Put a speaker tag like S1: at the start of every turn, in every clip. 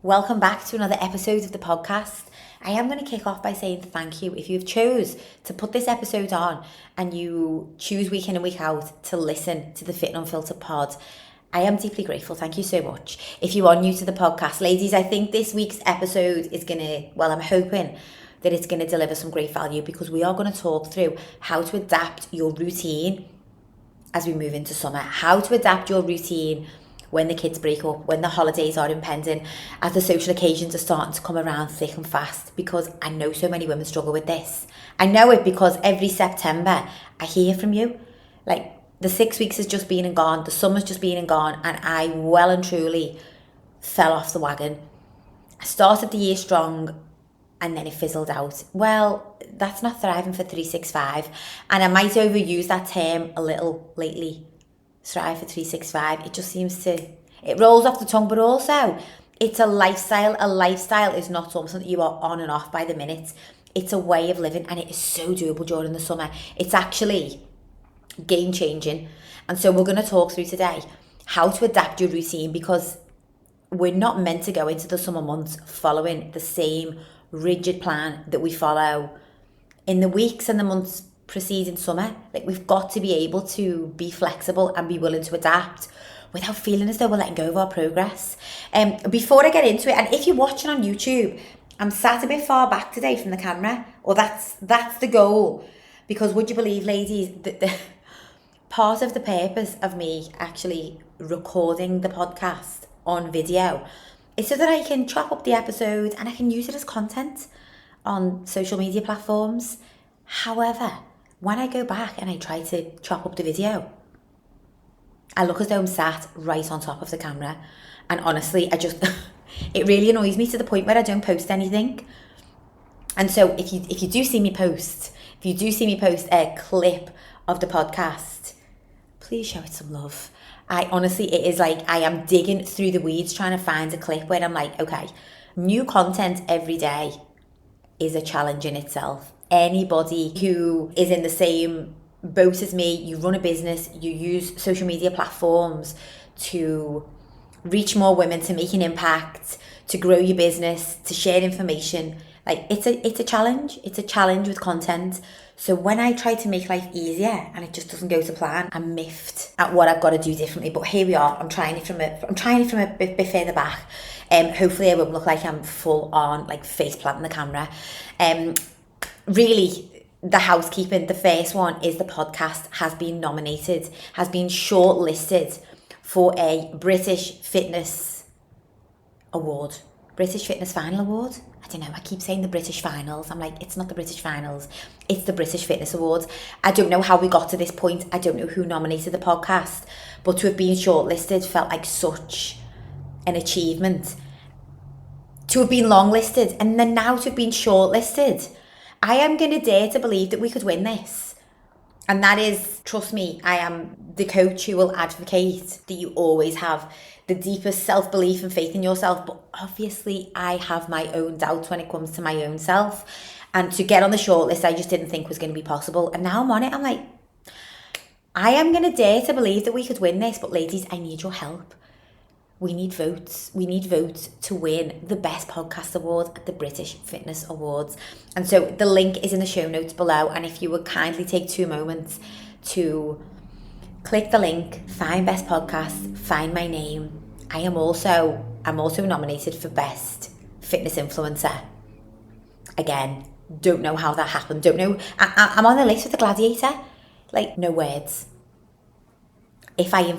S1: Welcome back to another episode of the podcast. I am going to kick off by saying thank you. If you've chose to put this episode on and you choose week in and week out to listen to the Fit and Unfiltered pod, I am deeply grateful. Thank you so much. If you are new to the podcast, ladies, I think this week's episode is going to, I'm hoping that it's going to deliver some great value because we are going to talk through how to adapt your routine as we move into summer, how to adapt your routine when the kids break up, when the holidays are impending, as the social occasions are starting to come around thick and fast, because I know so many women struggle with this. I know it because every September I hear from you. Like, the 6 weeks has just been and gone, the summer's just been and gone, and I well and truly fell off the wagon. I started the year strong and then it fizzled out. Well, that's not thriving for 365, and I might overuse that term a little lately. Thrive for 365. It just seems to, it rolls off the tongue, but also it's a lifestyle. A lifestyle is not something that you are on and off by the minute. It's a way of living, and it is so doable during the summer. It's actually game changing. And so we're going to talk through today how to adapt your routine, because we're not meant to go into the summer months following the same rigid plan that we follow in the weeks and the months preceding summer. Like, we've got to be able to be flexible and be willing to adapt without feeling as though we're letting go of our progress. Before I get into it, and if you're watching on YouTube, I'm sat a bit far back today from the camera, or that's the goal, because would you believe, ladies, that the part of the purpose of me actually recording the podcast on video is so that I can chop up the episode and I can use it as content on social media platforms. However, when I go back and I try to chop up the video, I look as though I'm sat right on top of the camera. And honestly, it really annoys me to the point where I don't post anything. And so if you do see me post a clip of the podcast, please show it some love. It is like I am digging through the weeds trying to find a clip where I'm like, okay, new content every day is a challenge in itself. Anybody who is in the same boat as me, you run a business, you use social media platforms to reach more women, to make an impact, to grow your business, to share information. Like, it's a challenge. It's a challenge with content. So when I try to make life easier and it just doesn't go to plan, I'm miffed at what I've got to do differently. But here we are. I'm trying it from a bit further back. Hopefully I won't look like I'm full on, like, face planting the camera. Really, the housekeeping, the first one is the podcast has been shortlisted for a British Fitness Award. British Fitness Final Award? I don't know, I keep saying the British Finals. I'm like, it's not the British Finals, it's the British Fitness Awards. I don't know how we got to this point. I don't know who nominated the podcast, but to have been shortlisted felt like such an achievement. To have been longlisted and then now to have been shortlisted, I am going to dare to believe that we could win this. And that is, trust me, I am the coach who will advocate that you always have the deepest self-belief and faith in yourself. But obviously, I have my own doubts when it comes to my own self. And to get on the shortlist, I just didn't think was going to be possible. And now I'm on it. I'm like, I am going to dare to believe that we could win this. But ladies, I need your help. We need votes. We need votes to win the Best Podcast Award at the British Fitness Awards. And so the link is in the show notes below. And if you would kindly take 2 moments to click the link, find Best Podcast, find my name. I'm also nominated for Best Fitness Influencer. Again, don't know how that happened. Don't know. I'm on the list with the Gladiator. Like, no words. If I have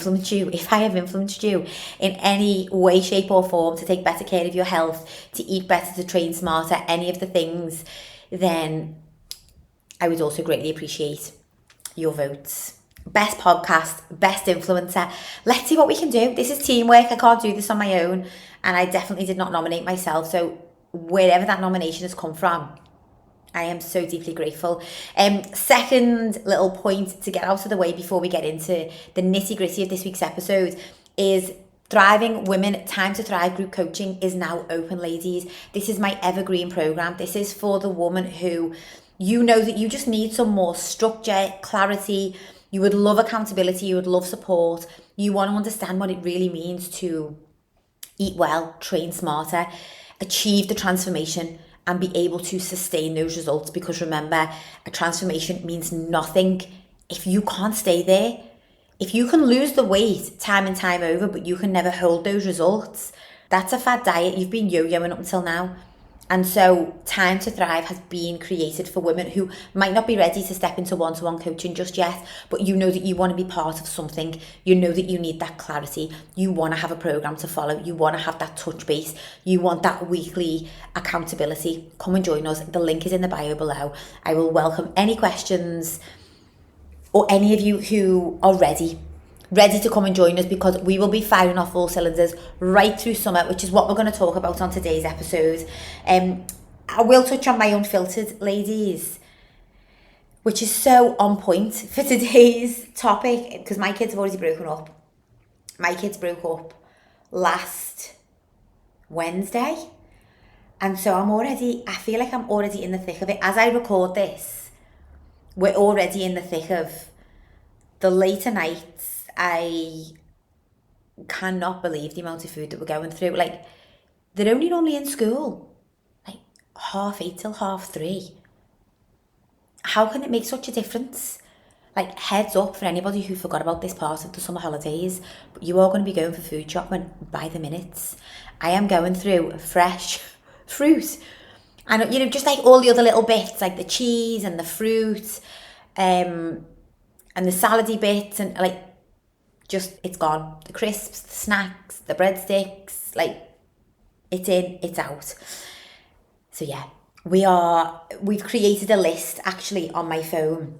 S1: influenced you in any way, shape or form to take better care of your health, to eat better, to train smarter, any of the things, then I would also greatly appreciate your votes. Best podcast, best influencer. Let's see what we can do. This is teamwork. I can't do this on my own. And I definitely did not nominate myself. So wherever that nomination has come from, I am so deeply grateful. Second little point to get out of the way before we get into the nitty gritty of this week's episode is Thriving Women Time to Thrive group coaching is now open, ladies. This is my evergreen program. This is for the woman who, you know, that you just need some more structure, clarity. You would love accountability. You would love support. You want to understand what it really means to eat well, train smarter, achieve the transformation, and be able to sustain those results. Because remember, a transformation means nothing if you can't stay there. If you can lose the weight time and time over, but you can never hold those results, that's a fad diet. You've been yo-yoing up until now. And so Time to Thrive has been created for women who might not be ready to step into one-to-one coaching just yet, but you know that you want to be part of something. You know that you need that clarity. You want to have a program to follow. You want to have that touch base. You want that weekly accountability. Come and join us. The link is in the bio below. I will welcome any questions or any of you who are ready to come and join us, because we will be firing off all cylinders right through summer, which is what we're going to talk about on today's episode. I will touch on my unfiltered, ladies, which is so on point for today's topic, because my kids have already broken up. My kids broke up last Wednesday, and so I feel like I'm already in the thick of it. As I record this, we're already in the thick of the later nights. I cannot believe the amount of food that we're going through. Like, they're only normally in school like 8:30 till 3:30. How can it make such a difference? Like, heads up for anybody who forgot about this part of the summer holidays, but you are going to be going for food shopping by the minutes. I am going through fresh fruit, and just like all the other little bits, like the cheese and the fruit, and the salady bits, and like, just, it's gone. The crisps, the snacks, the breadsticks, like, it's in, it's out. So yeah, we've created a list actually on my phone,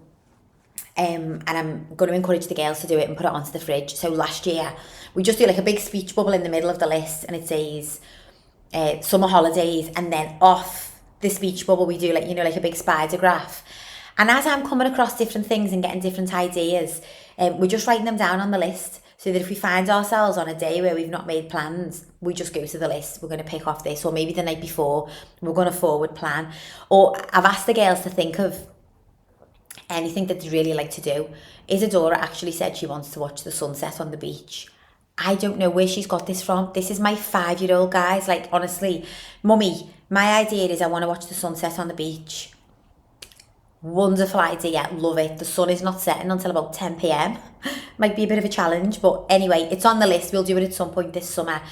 S1: and I'm going to encourage the girls to do it and put it onto the fridge. So last year, we just do like a big speech bubble in the middle of the list, and it says summer holidays, and then off the speech bubble we do like a big spider graph. And as I'm coming across different things and getting different ideas, we're just writing them down on the list, so that if we find ourselves on a day where we've not made plans, we just go to the list. We're going to pick off this, or maybe the night before, we're going to forward plan. Or I've asked the girls to think of anything that they'd really like to do. Isadora actually said she wants to watch the sunset on the beach. I don't know where she's got this from. This is my 5-year-old, guys. Like, honestly, Mummy, my idea is I want to watch the sunset on the beach. Wonderful idea, love it. The sun is not setting until about 10 p.m. Might be a bit of a challenge, but anyway, it's on the list. We'll do it at some point this summer.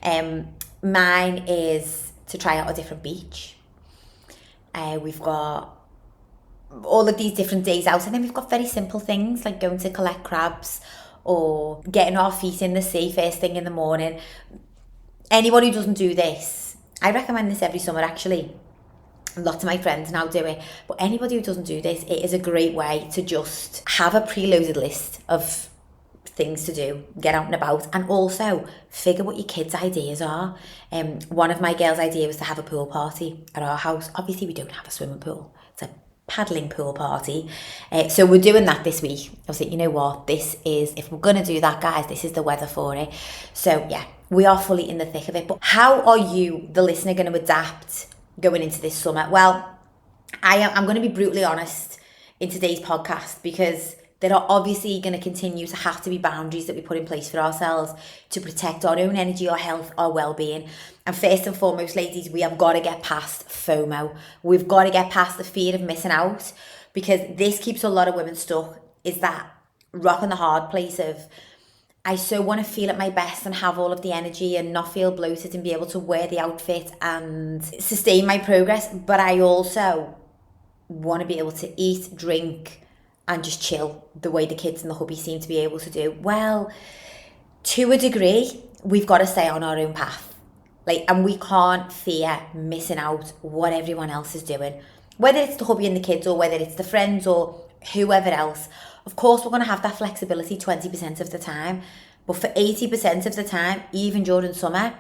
S1: Mine is to try out a different beach. We've got all of these different days out, and then we've got very simple things like going to collect crabs or getting our feet in the sea first thing in the morning. Anyone who doesn't do this, I recommend this every summer actually. Lots of my friends now do it, but anybody who doesn't do this, it is a great way to just have a preloaded list of things to do, get out and about, and also figure what your kids' ideas are. One of my girls' idea was to have a pool party at our house. Obviously, we don't have a swimming pool. It's a paddling pool party. So we're doing that this week. I was like, you know what? If we're going to do that, guys, this is the weather for it. So yeah, we are fully in the thick of it. But how are you, the listener, going to adapt going into this summer? Well, I'm going to be brutally honest in today's podcast, because there are obviously going to continue to have to be boundaries that we put in place for ourselves to protect our own energy, our health, our well-being. And first and foremost, ladies, we have got to get past FOMO. We've got to get past the fear of missing out, because this keeps a lot of women stuck, is that rock and the hard place of, I so want to feel at my best and have all of the energy and not feel bloated and be able to wear the outfit and sustain my progress. But I also want to be able to eat, drink, and just chill the way the kids and the hubby seem to be able to do. Well, to a degree, we've got to stay on our own path. And we can't fear missing out what everyone else is doing. Whether it's the hubby and the kids, or whether it's the friends or whoever else. Of course, we're going to have that flexibility 20% of the time. But for 80% of the time, even during summer,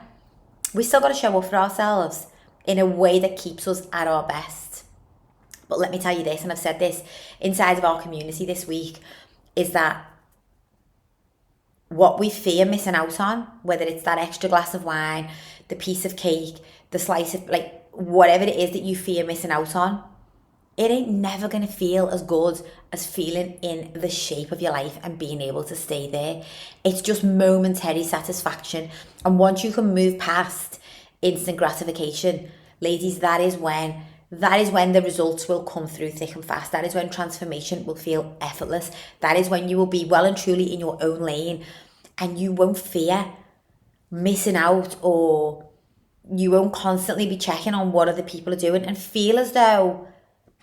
S1: we still got to show up for ourselves in a way that keeps us at our best. But let me tell you this, and I've said this inside of our community this week, is that what we fear missing out on, whether it's that extra glass of wine, the piece of cake, the slice of, whatever it is that you fear missing out on, it ain't never going to feel as good as feeling in the shape of your life and being able to stay there. It's just momentary satisfaction. And once you can move past instant gratification, ladies, that is when the results will come through thick and fast. That is when transformation will feel effortless. That is when you will be well and truly in your own lane, and you won't fear missing out, or you won't constantly be checking on what other people are doing and feel as though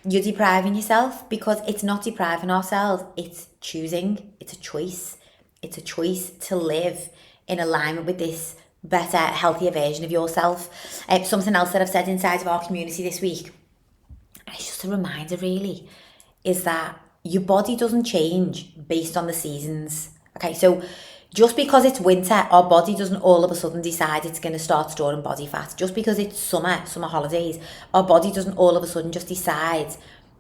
S1: you're depriving yourself, because it's not depriving ourselves. It's choosing. It's a choice. It's a choice to live in alignment with this better, healthier version of yourself. Something else that I've said inside of our community this week, and it's just a reminder really, is that your body doesn't change based on the seasons. Okay, so just because it's winter, our body doesn't all of a sudden decide it's going to start storing body fat. Just because it's summer holidays, our body doesn't all of a sudden just decide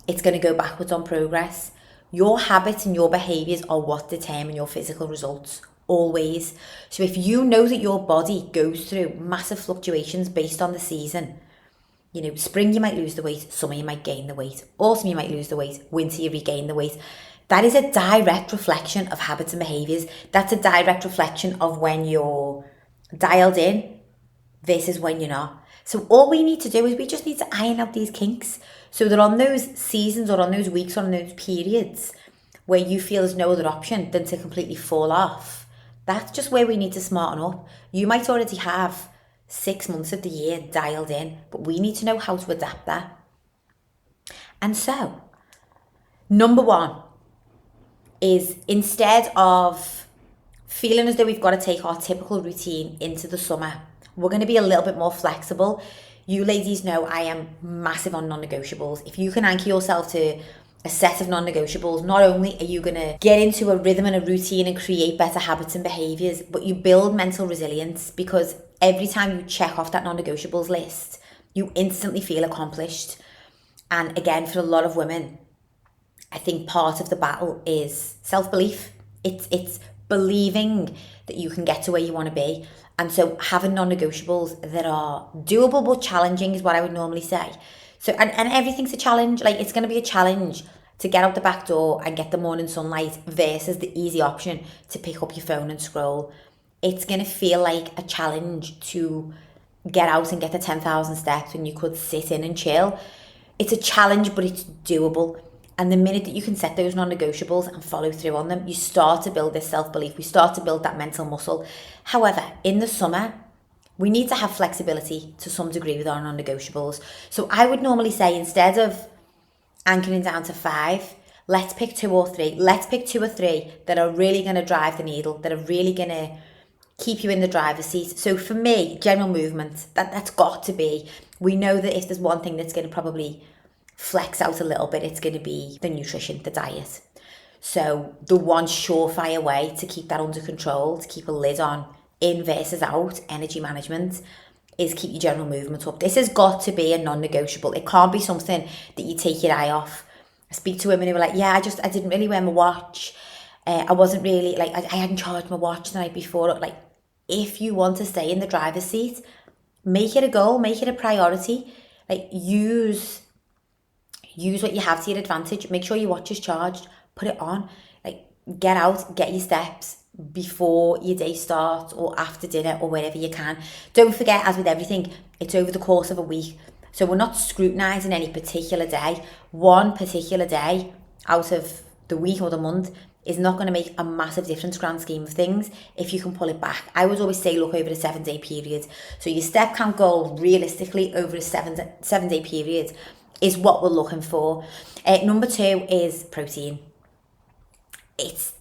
S1: it's going to go backwards on progress. Your habits and your behaviours are what determine your physical results, always. So if you know that your body goes through massive fluctuations based on the season, you know, spring you might lose the weight, summer you might gain the weight, autumn you might lose the weight, winter you regain the weight. That is a direct reflection of habits and behaviours. That's a direct reflection of when you're dialed in versus when you're not. So all we need to do is we just need to iron out these kinks, so that on those seasons or on those weeks or on those periods where you feel there's no other option than to completely fall off, that's just where we need to smarten up. You might already have 6 months of the year dialed in, but we need to know how to adapt that. And so, number one is, instead of feeling as though we've got to take our typical routine into the summer, we're going to be a little bit more flexible. You ladies know I am massive on non-negotiables. If you can anchor yourself to a set of non-negotiables, not only are you going to get into a rhythm and a routine and create better habits and behaviours, but you build mental resilience, because every time you check off that non-negotiables list, you instantly feel accomplished. And again, for a lot of women, I think part of the battle is self-belief. It's believing that you can get to where you want to be. And so having non-negotiables that are doable but challenging is what I would normally say. So, and everything's a challenge. Like, it's going to be a challenge to get out the back door and get the morning sunlight versus the easy option to pick up your phone and scroll. It's going to feel like a challenge to get out and get the 10,000 steps when you could sit in and chill. It's a challenge, but it's doable. And the minute that you can set those non-negotiables and follow through on them, you start to build this self-belief. We start to build that mental muscle. However, in the summer, we need to have flexibility to some degree with our non-negotiables. So I would normally say, instead of anchoring down to 5, let's pick 2 or 3. Let's pick 2 or 3 that are really going to drive the needle, that are really going to keep you in the driver's seat. So for me, general movement, that's got to be. We know that if there's one thing that's going to probably flex out a little bit, it's going to be the nutrition, the diet. So the one surefire way to keep that under control, to keep a lid on in versus out energy management, is keep your general movement up. This has got to be a non-negotiable. It can't be something that you take your eye off. I speak to women who are like, yeah, I didn't really wear my watch. I wasn't really, like, I hadn't charged my watch the night before. Like, if you want to stay in the driver's seat, make it a goal, make it a priority. Like, use what you have to your advantage. Make sure your watch is charged. Put it on. Like, get out, get your steps before your day starts or after dinner or wherever you can. Don't forget, as with everything, it's over the course of a week. So we're not scrutinising any particular day. One particular day out of the week or the month is not going to make a massive difference, grand scheme of things, if you can pull it back. I would always say, look over a 7-day period. So your step count goal, realistically, over a 7-day period, is what we're looking for. Number 2 is protein. It's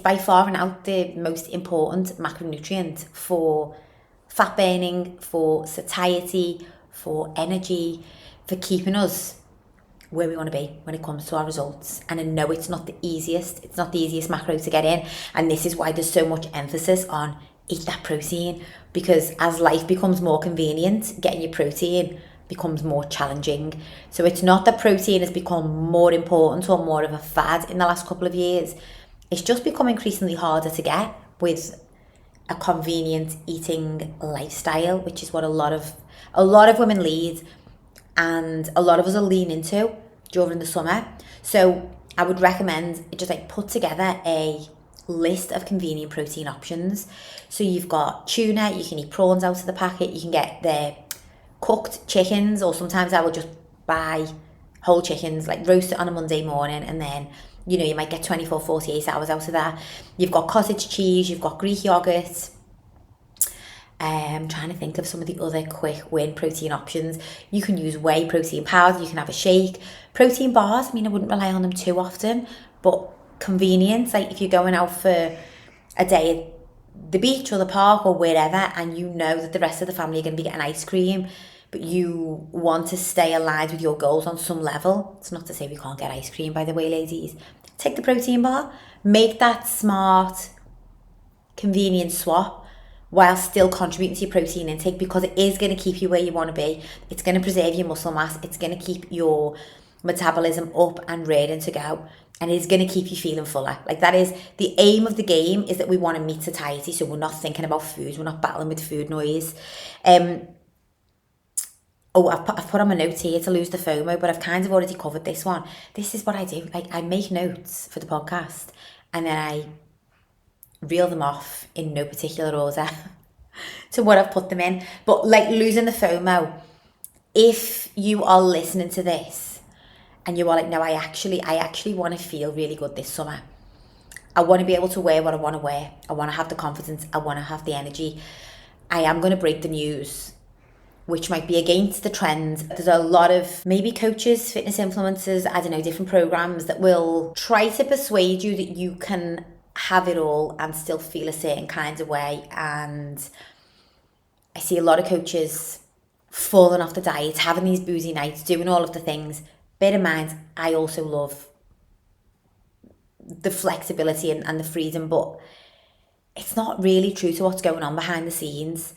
S1: by far and out the most important macronutrient for fat burning, for satiety, for energy, for keeping us where we want to be when it comes to our results. And I know it's not the easiest macro to get in, and this is why there's so much emphasis on eat that protein, because as life becomes more convenient, getting your protein becomes more challenging. So it's not that protein has become more important or more of a fad in the last couple of years. It's just become increasingly harder to get with a convenient eating lifestyle, which is what a lot of women lead. and a lot of us are lean into during the summer. So I would recommend just like put together a list of convenient protein options. So you've got tuna, you can eat prawns out of the packet, you can get the cooked chickens, or sometimes I will just buy whole chickens, like roast it on a Monday morning, and then you might get 24, 48 hours out of that. You've got cottage cheese, you've got Greek yogurt. I'm trying to think of some of the other quick win protein options. You can use whey protein powder, you can have a shake. Protein bars, I wouldn't rely on them too often, but convenience, like if you're going out for a day at the beach or the park or wherever, and you know that the rest of the family are going to be getting ice cream, but you want to stay aligned with your goals on some level. It's not to say we can't get ice cream, by the way, ladies. Take the protein bar, make that smart, convenient swap while still contributing to your protein intake, because it is going to keep you where you want to be. It's going to preserve your muscle mass. It's going to keep your metabolism up and ready to go. And it's going to keep you feeling fuller. Like, that is the aim of the game, is that we want to meet satiety. So we're not thinking about food. We're not battling with food noise. I've put on my notes here to lose the FOMO, but I've kind of already covered this one. This is what I do. Like, I make notes for the podcast, and then I reel them off in no particular order to what I've put them in. But like, losing the FOMO, if you are listening to this and you are like, no, I actually want to feel really good this summer. I want to be able to wear what I want to wear. I want to have the confidence. I want to have the energy. I am going to break the news, which might be against the trend. There's a lot of maybe coaches, fitness influencers, I don't know, different programs that will try to persuade you that you can have it all and still feel a certain kind of way. And I see a lot of coaches falling off the diet, having these boozy nights, doing all of the things. Bear in mind, I also love the flexibility and the freedom, but it's not really true to what's going on behind the scenes.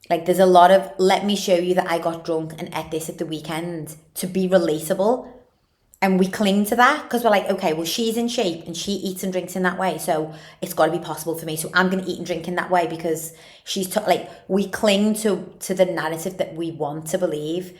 S1: Like, there's a lot of, let me show you that I got drunk and ate this at the weekend to be relatable. And we cling to that because we're like, okay, well, she's in shape and she eats and drinks in that way, so it's got to be possible for me. So I'm going to eat and drink in that way because she's like, we cling to the narrative that we want to believe.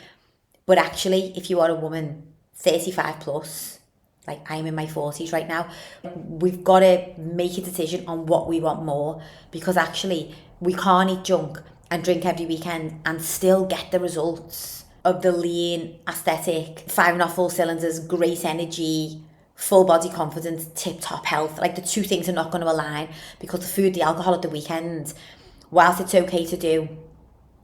S1: But actually, if you are a woman 35 plus, like I'm in my 40s right now, we've got to make a decision on what we want more, because actually we can't eat junk and drink every weekend and still get the results of the lean, aesthetic, firing off all cylinders, great energy, full body confidence, tip-top health. Like, the two things are not going to align, because the food, the alcohol at the weekend, whilst it's okay to do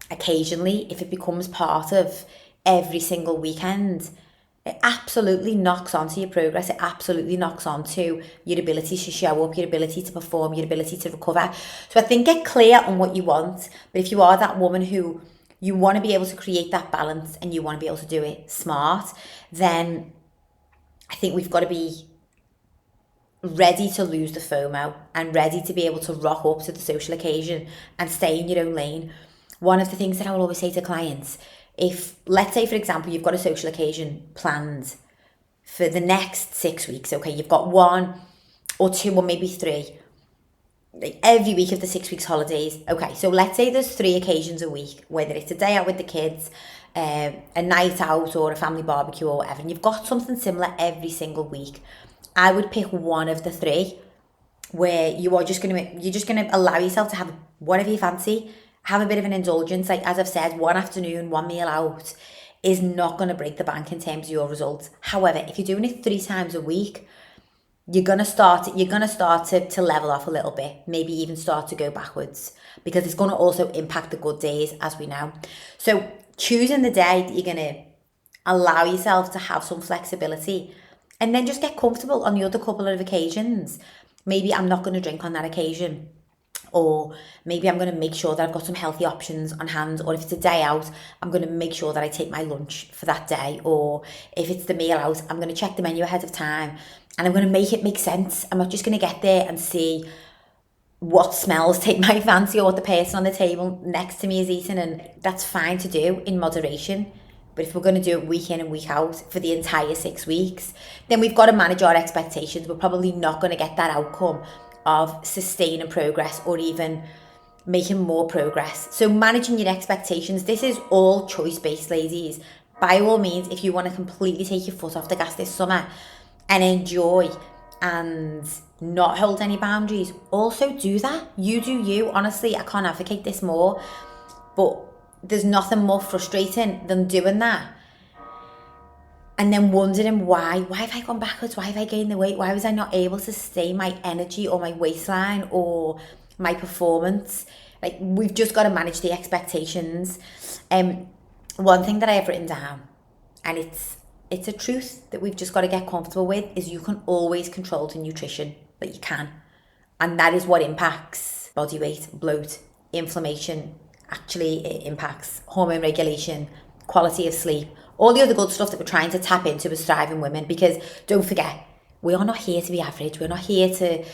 S1: occasionally, if it becomes part of every single weekend, it absolutely knocks onto your progress. It absolutely knocks onto your ability to show up, your ability to perform, your ability to recover. So I think get clear on what you want. But if you are that woman who you want to be able to create that balance and you want to be able to do it smart, then I think we've got to be ready to lose the FOMO and ready to be able to rock up to the social occasion and stay in your own lane. One of the things that I will always say to clients, if, let's say, for example, you've got a social occasion planned for the next 6 weeks, okay, you've got 1 or 2 or maybe 3, like every week of the 6 weeks holidays. Okay, so let's say there's 3 occasions a week, whether it's a day out with the kids, a night out, or a family barbecue or whatever, and you've got something similar every single week. I would pick one of the 3 where you're just gonna allow yourself to have whatever you fancy, have a bit of an indulgence. Like, as I've said, one afternoon, one meal out is not going to break the bank in terms of your results. However, if you're doing it 3 times a week, you're gonna start to level off a little bit, maybe even start to go backwards, because it's going to also impact the good days, as we know. So choosing the day that you're going to allow yourself to have some flexibility, and then just get comfortable on the other couple of occasions. Maybe I'm not going to drink on that occasion, or maybe I'm going to make sure that I've got some healthy options on hand, or if it's a day out, I'm going to make sure that I take my lunch for that day, or if it's the meal out, I'm going to check the menu ahead of time and I'm going to make it make sense. I'm not just going to get there and see what smells take my fancy or what the person on the table next to me is eating, and that's fine to do in moderation. But if we're going to do it week in and week out for the entire 6 weeks, then we've got to manage our expectations. We're probably not going to get that outcome of sustaining progress or even making more progress. So managing your expectations, this is all choice-based, ladies. by all means, if you want to completely take your foot off the gas this summer and enjoy and not hold any boundaries, also do that. You do you. Honestly, I can't advocate this more, but there's nothing more frustrating than doing that and then wondering why have I gone backwards? Why have I gained the weight? Why was I not able to stay my energy or my waistline or my performance? Like, we've just got to manage the expectations. One thing that I have written down, and it's a truth that we've just got to get comfortable with, is you can always control the nutrition that you can. And that is what impacts body weight, bloat, inflammation. Actually, it impacts hormone regulation, quality of sleep, all the other good stuff that we're trying to tap into as thriving women. Because don't forget, we are not here to be average. We're not here to,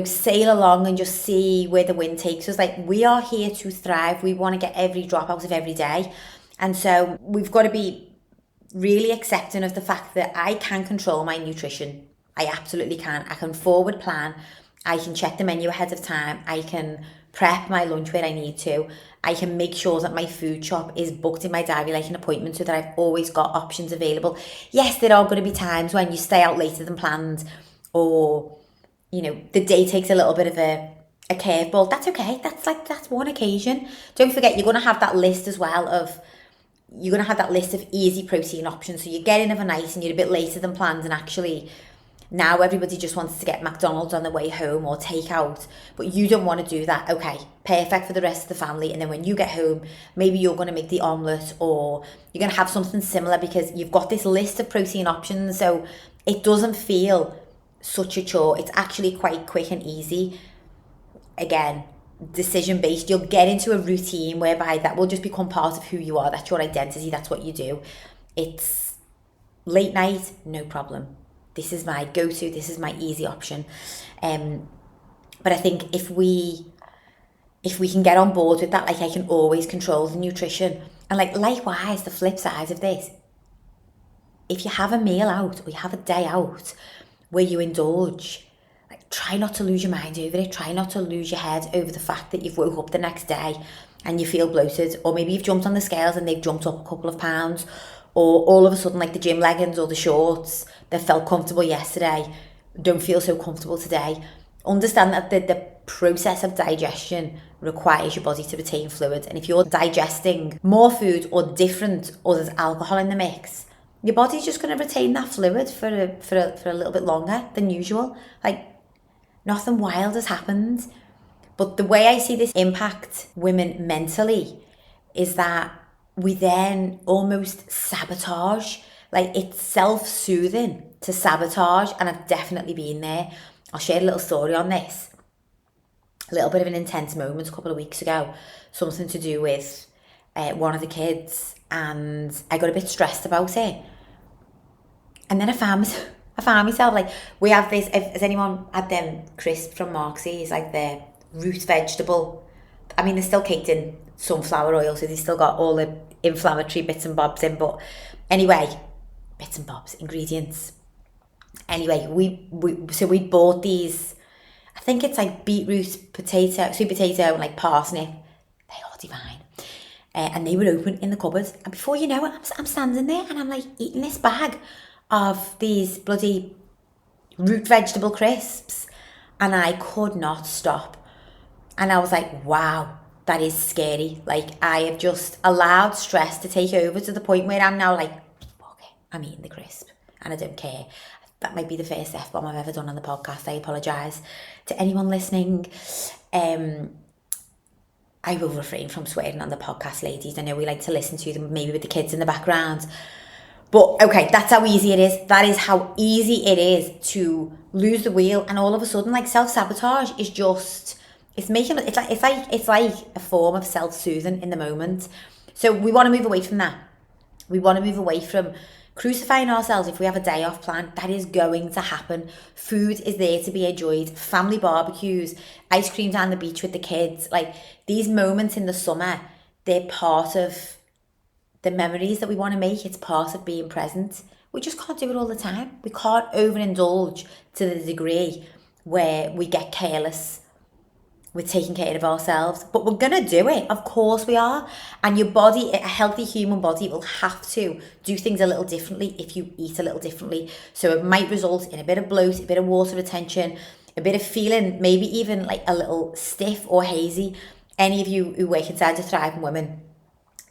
S1: sail along and just see where the wind takes us. Like, we are here to thrive. We want to get every drop out of every day. And so we've got to be really accepting of the fact that I can control my nutrition. I absolutely can. I can forward plan. I can check the menu ahead of time. I can prep my lunch where I need to. I can make sure that my food shop is booked in my diary like an appointment so that I've always got options available. Yes, there are going to be times when you stay out later than planned, or, the day takes a little bit of a curveball. That's okay. That's one occasion. Don't forget, you're going to have that list as well of easy protein options. So you're getting overnight and you're a bit later than planned, and actually now everybody just wants to get McDonald's on the way home or takeout, but you don't want to do that. Okay, perfect for the rest of the family. And then when you get home, maybe you're going to make the omelette, or you're going to have something similar because you've got this list of protein options. So it doesn't feel such a chore. It's actually quite quick and easy. Again, decision based. You'll get into a routine whereby that will just become part of who you are. That's your identity. That's what you do. It's late night, no problem. This is my go-to. This is my easy option. But I think if we can get on board with that, like, I can always control the nutrition. And likewise, the flip side of this, if you have a meal out or you have a day out where you indulge, try not to lose your mind over it. Try not to lose your head over the fact that you've woke up the next day and you feel bloated, or maybe you've jumped on the scales and they've jumped up a couple of pounds, or all of a sudden, like the gym leggings or the shorts that felt comfortable yesterday don't feel so comfortable today. Understand that the process of digestion requires your body to retain fluid, and if you're digesting more food or different, or there's alcohol in the mix, your body's just going to retain that fluid for a little bit longer than usual. Like, nothing wild has happened. But the way I see this impact women mentally is that we then almost sabotage. Like, it's self-soothing to sabotage, and I've definitely been there. I'll share a little story on this. A little bit of an intense moment a couple of weeks ago, something to do with one of the kids, and I got a bit stressed about it. And then I found myself, like, we have this, has anyone had them crisps from Marxie's, like the root vegetable? I mean, they're still caked in sunflower oil, so they've still got all the inflammatory bits and bobs in, but anyway, bits and bobs, ingredients. Anyway, we bought these, I think it's like beetroot, potato, sweet potato, and like parsnip. They are divine. And they were open in the cupboard, and before you know it, I'm standing there and I'm like eating this bag of these bloody root vegetable crisps, and I could not stop. And I was like, wow, that is scary. Like, I have just allowed stress to take over to the point where I'm now like, okay, I'm eating the crisp and I don't care. That might be the first F-bomb I've ever done on the podcast. I apologise to anyone listening. I will refrain from swearing on the podcast, ladies. I know we like to listen to them, maybe with the kids in the background. But okay, that's how easy it is. That is how easy it is to lose the wheel, and all of a sudden, like, self-sabotage is just, it's like a form of self-soothing in the moment. So we want to move away from that. We want to move away from crucifying ourselves if we have a day off plan. That is going to happen. Food is there to be enjoyed. Family barbecues, ice cream down the beach with the kids. Like, these moments in the summer, they're part of the memories that we want to make. It's part of being present. We just can't do it all the time. We can't overindulge to the degree where we get careless We're taking care of ourselves, but we're going to do it. Of course we are. And your body, a healthy human body, will have to do things a little differently if you eat a little differently. So it might result in a bit of bloat, a bit of water retention, a bit of feeling, maybe even like a little stiff or hazy. Any of you who work inside the Thriving Women,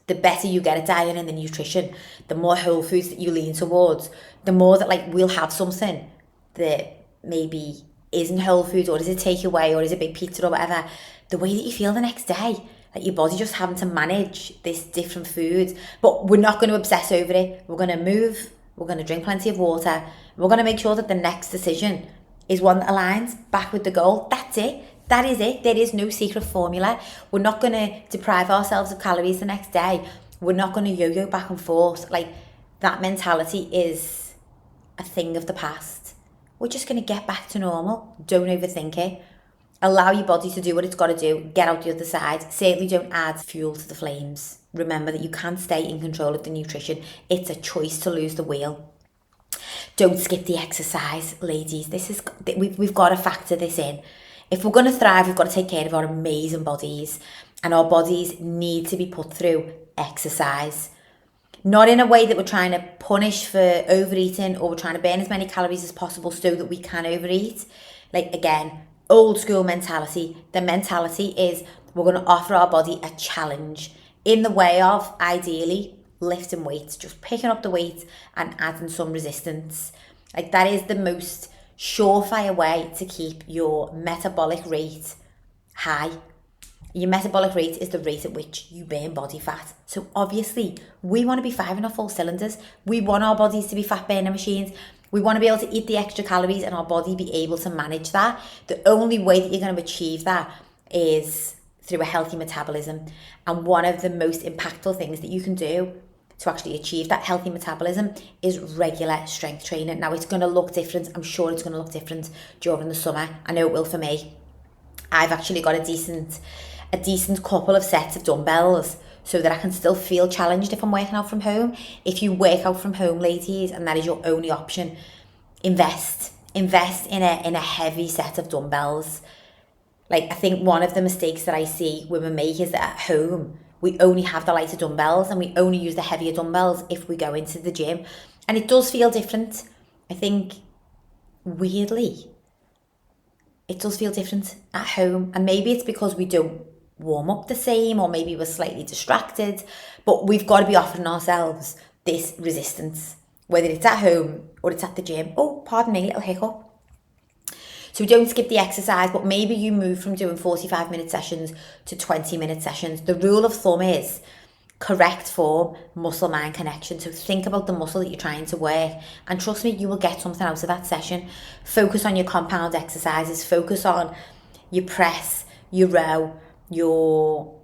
S1: the better you get at diet and the nutrition, the more whole foods that you lean towards, the more that like we'll have something that maybe isn't whole foods, or is it takeaway, or is it big pizza or whatever, the way that you feel the next day, like your body just having to manage this different food. But we're not going to obsess over it. We're going to move, we're going to drink plenty of water, we're going to make sure that the next decision is one that aligns back with the goal. That's it. That is it. There is no secret formula. We're not going to deprive ourselves of calories the next day. We're not going to yo-yo back and forth. Like, that mentality is a thing of the past. We're just going to get back to normal. Don't overthink it. Allow your body to do what it's got to do. Get out the other side. Certainly don't add fuel to the flames. Remember that you can't stay in control of the nutrition. It's a choice to lose the wheel. Don't skip the exercise, ladies. We've got to factor this in. If we're going to thrive, we've got to take care of our amazing bodies. And our bodies need to be put through exercise. Not in a way that we're trying to punish for overeating, or we're trying to burn as many calories as possible so that we can overeat. Like, again, old school mentality. The mentality is we're going to offer our body a challenge in the way of, ideally, lifting weights, just picking up the weight and adding some resistance. Like, that is the most surefire way to keep your metabolic rate high. Your metabolic rate is the rate at which you burn body fat. So obviously, we want to be firing off all cylinders. We want our bodies to be fat burner machines. We want to be able to eat the extra calories and our body be able to manage that. The only way that you're going to achieve that is through a healthy metabolism. And one of the most impactful things that you can do to actually achieve that healthy metabolism is regular strength training. Now, it's going to look different. I'm sure it's going to look different during the summer. I know it will for me. I've actually got a decent couple of sets of dumbbells so that I can still feel challenged if I'm working out from home. If you work out from home, ladies, and that is your only option, invest in a heavy set of dumbbells. Like, I think one of the mistakes that I see women make is that at home we only have the lighter dumbbells and we only use the heavier dumbbells if we go into the gym, and it does feel different. I think, weirdly, it does feel different at home, and maybe it's because we don't warm up the same, or maybe we're slightly distracted, but we've got to be offering ourselves this resistance, whether it's at home or it's at the gym. Oh, pardon me, little hiccup. So don't skip the exercise, but maybe you move from doing 45-minute sessions to 20-minute sessions. The rule of thumb is correct form, muscle-mind connection. So think about the muscle that you're trying to work, and trust me, you will get something out of that session. Focus on your compound exercises. Focus on your press, your row, your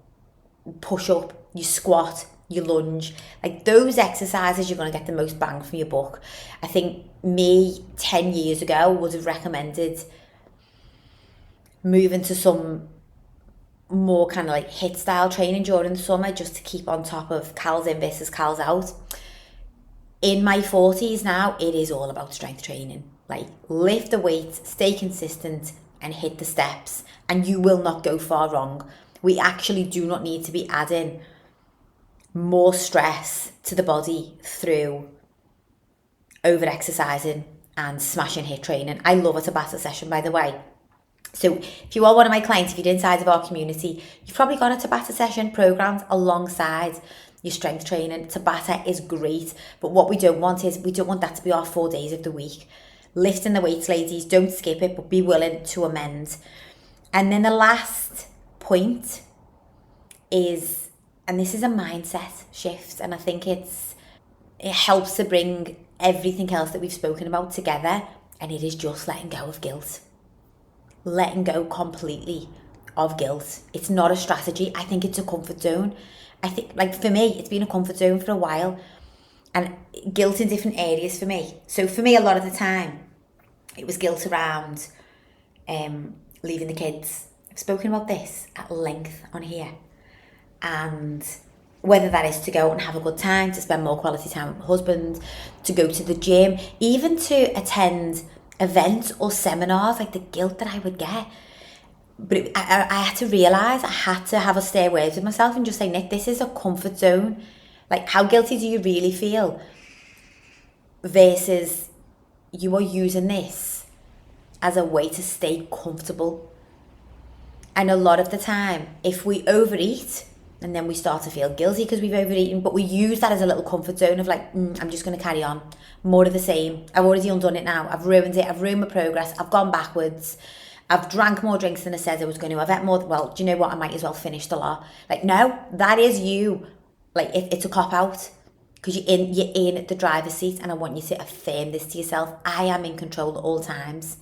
S1: push-up, your squat, your lunge. Like, those exercises, you're going to get the most bang for your buck. I think me 10 years ago would have recommended moving to some more kind of like HIIT style training during the summer, just to keep on top of cals in versus cals out. In my 40s now, it is all about strength training. Like, lift the weights, stay consistent, and hit the steps, and you will not go far wrong. We actually do not need to be adding more stress to the body through over exercising and smashing HIIT training. I love a Tabata session, by the way. So if you are one of my clients, if you're inside of our community, you've probably got a Tabata session programmed alongside your strength training. Tabata is great, but what we don't want is, we don't want that to be our 4 days of the week. Lifting the weights, ladies, don't skip it, but be willing to amend. And then the last point is, and this is a mindset shift, and I think it helps to bring everything else that we've spoken about together, and it is just letting go of guilt. Letting go completely of guilt. It's not a strategy. I think it's a comfort zone. I think, like, for me, it's been a comfort zone for a while, and guilt in different areas for me. So for me, a lot of the time, it was guilt around leaving the kids. I've spoken about this at length on here. And whether that is to go and have a good time, to spend more quality time with my husband, to go to the gym, even to attend events or seminars, like the guilt that I would get. But I had to realise, I had to have a stare words with myself and just say, Nick, this is a comfort zone. Like, how guilty do you really feel? Versus you are using this as a way to stay comfortable. And a lot of the time, if we overeat, and then we start to feel guilty because we've overeaten, but we use that as a little comfort zone of like, I'm just going to carry on. More of the same. I've already undone it now. I've ruined it. I've ruined my progress. I've gone backwards. I've drank more drinks than I said I was going to. I've ate more. Well, do you know what? I might as well finish the lot. Like, no, that is you. Like, it's a cop-out. Because you're in the driver's seat, and I want you to affirm this to yourself. I am in control at all times.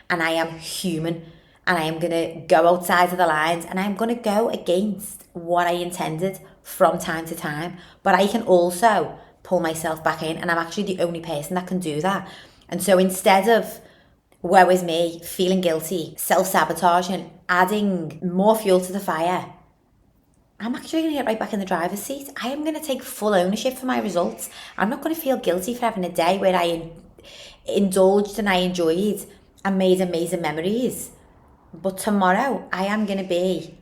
S1: And I am human. And I am going to go outside of the lines, and I'm going to go against what I intended from time to time. But I can also pull myself back in, and I'm actually the only person that can do that. And so instead of woe is me, feeling guilty, self-sabotaging, adding more fuel to the fire, I'm actually going to get right back in the driver's seat. I am going to take full ownership for my results. I'm not going to feel guilty for having a day where I indulged and I enjoyed and made amazing memories. But tomorrow, I am going to be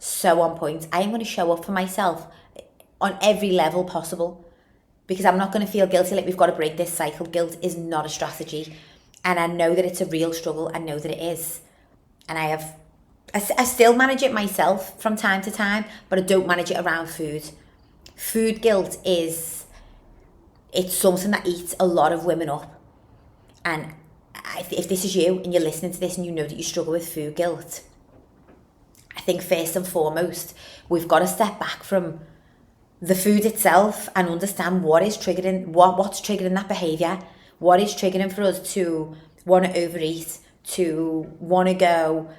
S1: so on point. I am going to show up for myself on every level possible, because I'm not going to feel guilty like we've got to break this cycle. Guilt is not a strategy. And I know that it's a real struggle. I know that it is. And I still manage it myself from time to time, but I don't manage it around food. Food guilt it's something that eats a lot of women up. And if this is you and you're listening to this and you know that you struggle with food guilt, I think first and foremost, we've got to step back from the food itself and understand what is triggering, what's triggering that behaviour, what is triggering for us to want to overeat, to want to go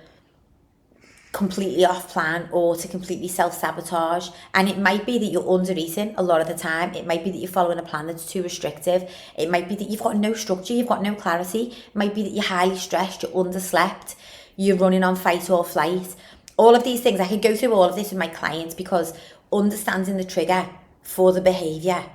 S1: completely off plan or to completely self-sabotage. And it might be that you're under eating a lot of the time. It might be that you're following a plan that's too restrictive. It might be that you've got no structure, you've got no clarity. It might be that you're highly stressed, you're underslept, you're running on fight or flight. All of these things, I could go through all of this with my clients, because understanding the trigger for the behaviour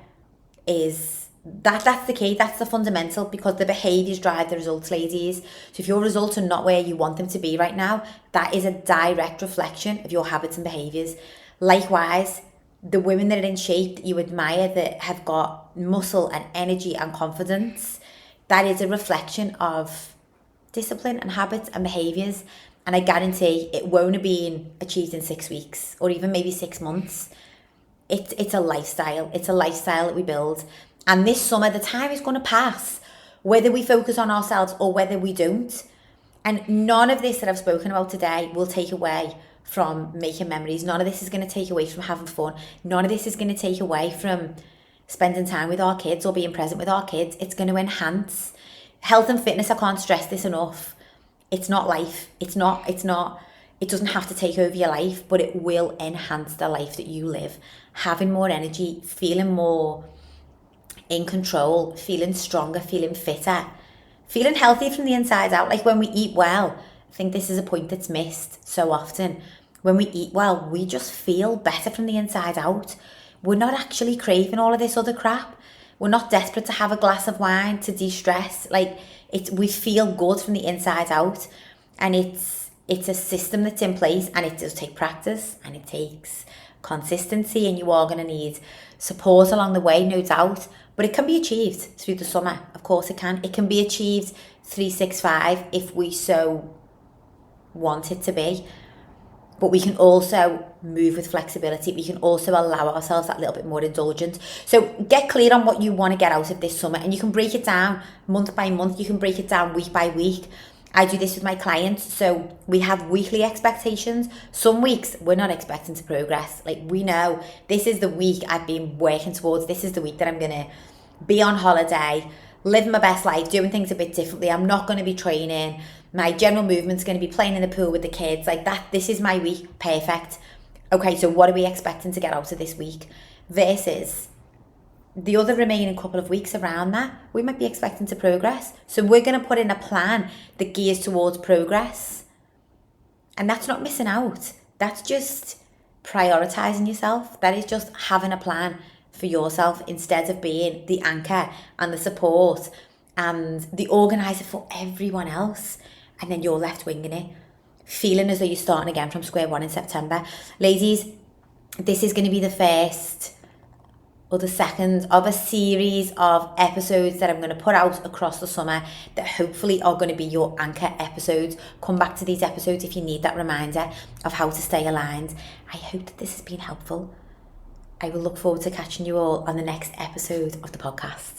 S1: that's the key, that's the fundamental, because the behaviours drive the results, ladies. So if your results are not where you want them to be right now, that is a direct reflection of your habits and behaviours. Likewise, the women that are in shape that you admire, that have got muscle and energy and confidence, that is a reflection of discipline and habits and behaviours. And I guarantee it won't have been achieved in 6 weeks or even maybe 6 months. It's a lifestyle. It's a lifestyle that we build. And this summer, the time is going to pass, whether we focus on ourselves or whether we don't. And none of this that I've spoken about today will take away from making memories. None of this is going to take away from having fun. None of this is going to take away from spending time with our kids or being present with our kids. It's going to enhance health and fitness. I can't stress this enough. It's not life. It doesn't have to take over your life, but it will enhance the life that you live. Having more energy, feeling more in control, feeling stronger, feeling fitter, feeling healthy from the inside out. Like when we eat well, I think this is a point that's missed so often. When we eat well, we just feel better from the inside out. We're not actually craving all of this other crap. We're not desperate to have a glass of wine to de-stress. Like we feel good from the inside out, and it's a system that's in place, and it does take practice and it takes consistency, and you are going to need support along the way, no doubt. But it can be achieved through the summer. Of course it can. It can be achieved 365 if we so want it to be. But we can also move with flexibility. We can also allow ourselves that little bit more indulgence. So get clear on what you want to get out of this summer. And you can break it down month by month. You can break it down week by week. I do this with my clients. So we have weekly expectations. Some weeks we're not expecting to progress. Like we know this is the week I've been working towards. This is the week that I'm going to be on holiday, living my best life, doing things a bit differently. I'm not going to be training. My general movement's going to be playing in the pool with the kids. Like that, this is my week. Perfect. Okay, so what are we expecting to get out of this week? Versus the other remaining couple of weeks around that, we might be expecting to progress. So we're going to put in a plan that gears towards progress. And that's not missing out. That's just prioritising yourself. That is just having a plan for yourself instead of being the anchor and the support and the organiser for everyone else. And then you're left winging it. feeling as though you're starting again from square one in September. Ladies, this is going to be the first or the second of a series of episodes that I'm going to put out across the summer that hopefully are going to be your anchor episodes. Come back to these episodes if you need that reminder of how to stay aligned. I hope that this has been helpful. I will look forward to catching you all on the next episode of the podcast.